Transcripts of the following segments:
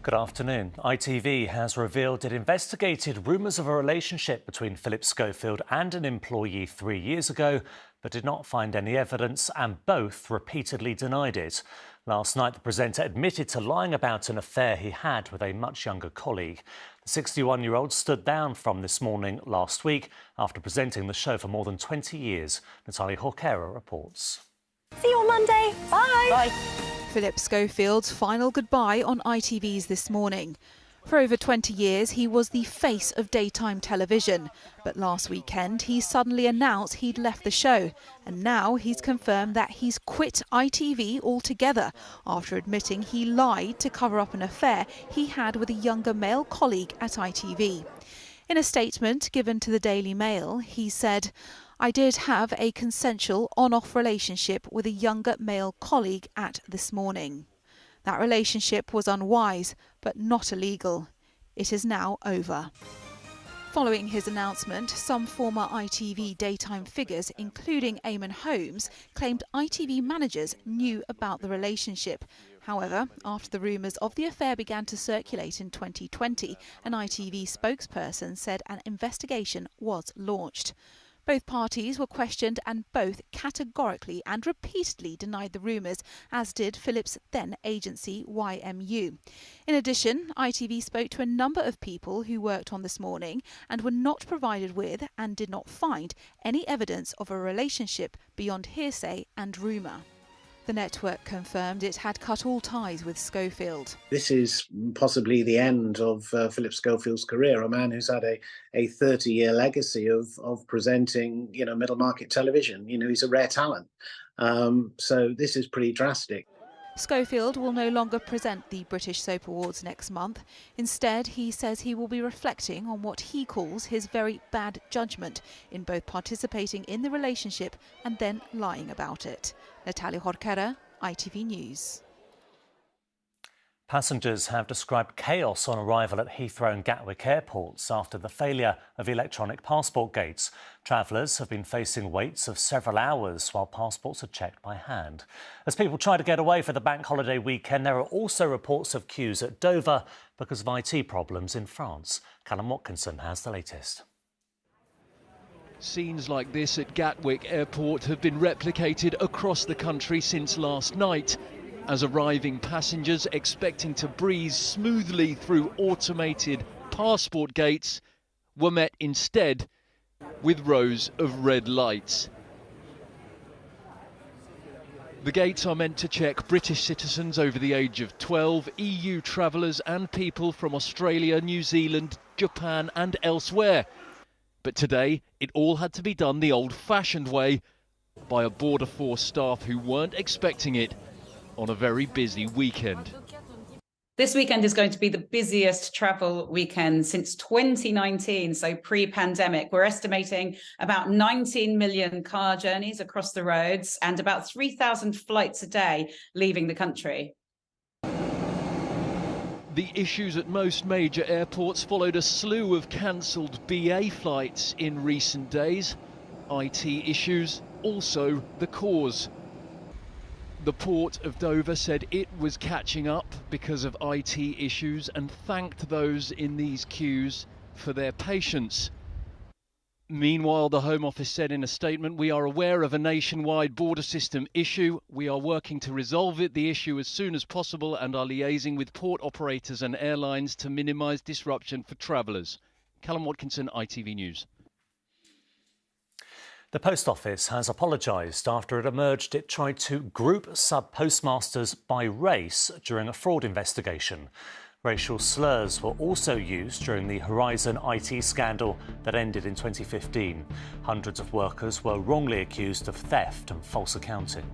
Good afternoon. ITV has revealed it investigated rumours of a relationship between Philip Schofield and an employee 3 years ago, but did not find any evidence, and both repeatedly denied it. Last night, the presenter admitted to lying about an affair he had with a much younger colleague. The 61-year-old stood down from This Morning last week after presenting the show for more than 20 years. Natalia Jorquera reports. See you on Monday. Bye. Bye. Philip Schofield's final goodbye on ITV's This Morning. For over 20 years, he was the face of daytime television. But last weekend, he suddenly announced he'd left the show. And now he's confirmed that he's quit ITV altogether after admitting he lied to cover up an affair he had with a younger male colleague at ITV. In a statement given to the Daily Mail, he said, "I did have a consensual on-off relationship with a younger male colleague at This Morning. That relationship was unwise, but not illegal. It is now over." Following his announcement, some former ITV daytime figures, including Eamonn Holmes, claimed ITV managers knew about the relationship. However, after the rumours of the affair began to circulate in 2020, an ITV spokesperson said an investigation was launched. Both parties were questioned and both categorically and repeatedly denied the rumours, as did Philip's then agency YMU. In addition, ITV spoke to a number of people who worked on This Morning and were not provided with and did not find any evidence of a relationship beyond hearsay and rumour. The network confirmed it had cut all ties with Schofield. This is possibly the end of Philip Schofield's career, a man who's had a 30-year legacy of presenting, middle market television. He's a rare talent. So this is pretty drastic. Schofield will no longer present the British Soap Awards next month. Instead, he says he will be reflecting on what he calls his very bad judgment in both participating in the relationship and then lying about it. Natalia Jorquera, ITV News. Passengers have described chaos on arrival at Heathrow and Gatwick airports after the failure of electronic passport gates. Travellers have been facing waits of several hours while passports are checked by hand. As people try to get away for the bank holiday weekend, there are also reports of queues at Dover because of IT problems in France. Callum Watkinson has the latest. Scenes like this at Gatwick Airport have been replicated across the country since last night, as arriving passengers expecting to breeze smoothly through automated passport gates were met instead with rows of red lights. The gates are meant to check British citizens over the age of 12, EU travellers and people from Australia, New Zealand, Japan and elsewhere. But today, it all had to be done the old-fashioned way by a Border Force staff who weren't expecting it on a very busy weekend. This weekend is going to be the busiest travel weekend since 2019, so pre-pandemic. We're estimating about 19 million car journeys across the roads and about 3,000 flights a day leaving the country. The issues at most major airports followed a slew of cancelled BA flights in recent days. IT issues also the cause. The Port of Dover said it was catching up because of IT issues and thanked those in these queues for their patience. Meanwhile, the Home Office said in a statement, "We are aware of a nationwide border system issue. We are working to resolve the issue as soon as possible and are liaising with port operators and airlines to minimise disruption for travellers." Callum Watkinson, ITV News. The Post Office has apologised after it emerged it tried to group sub-postmasters by race during a fraud investigation. Racial slurs were also used during the Horizon IT scandal that ended in 2015. Hundreds of workers were wrongly accused of theft and false accounting.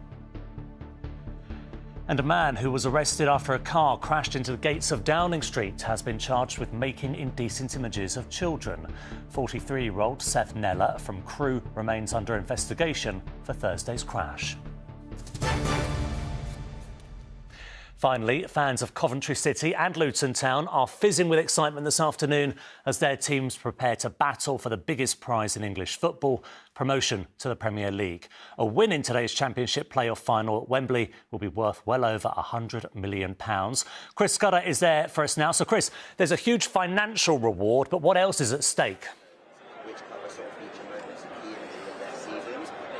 And a man who was arrested after a car crashed into the gates of Downing Street has been charged with making indecent images of children. 43-year-old Seth Neller from Crewe remains under investigation for Thursday's crash. Finally, fans of Coventry City and Luton Town are fizzing with excitement this afternoon as their teams prepare to battle for the biggest prize in English football, promotion to the Premier League. A win in today's Championship playoff final at Wembley will be worth well over £100 million. Chris Scudder is there for us now. So, Chris, there's a huge financial reward, but what else is at stake?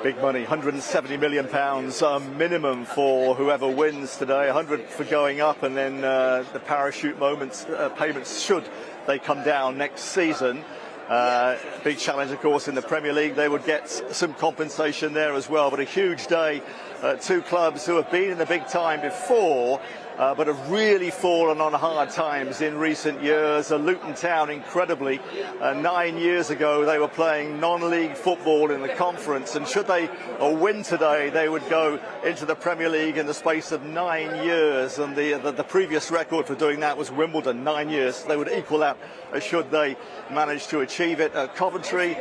Big money, £170 million minimum for whoever wins today, 100 for going up, and then the parachute payments should they come down next season. Big challenge, of course, in the Premier League. They would get some compensation there as well, but a huge day. Two clubs who have been in the big time before, but have really fallen on hard times in recent years. Luton Town, incredibly, 9 years ago they were playing non-league football in the conference, and should they win today, they would go into the Premier League in the space of 9 years, and the previous record for doing that was Wimbledon, 9 years. They would equal that should they manage to achieve it. Coventry,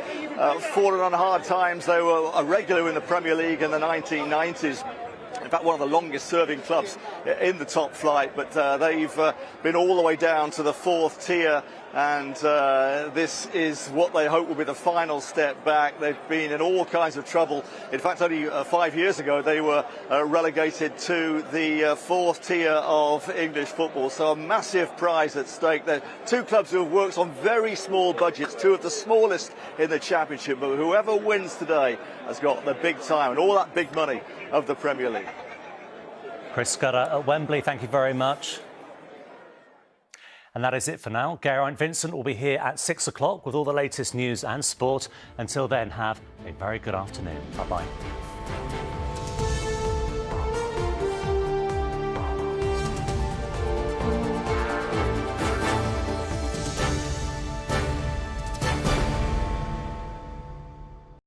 fallen on hard times. They were a regular in the Premier League in the 1990s. In fact, one of the longest serving clubs in the top flight, but they've been all the way down to the fourth tier, and this is what they hope will be the final step back. They've been in all kinds of trouble. In fact, only 5 years ago they were relegated to the fourth tier of English football, so a massive prize at stake. They're two clubs who have worked on very small budgets, two of the smallest in the Championship, but whoever wins today has got the big time and all that big money of the Premier League. Chris Scudder at Wembley, thank you very much. And that is it for now. Geraint Vincent will be here at 6 o'clock with all the latest news and sport. Until then, have a very good afternoon. Bye-bye.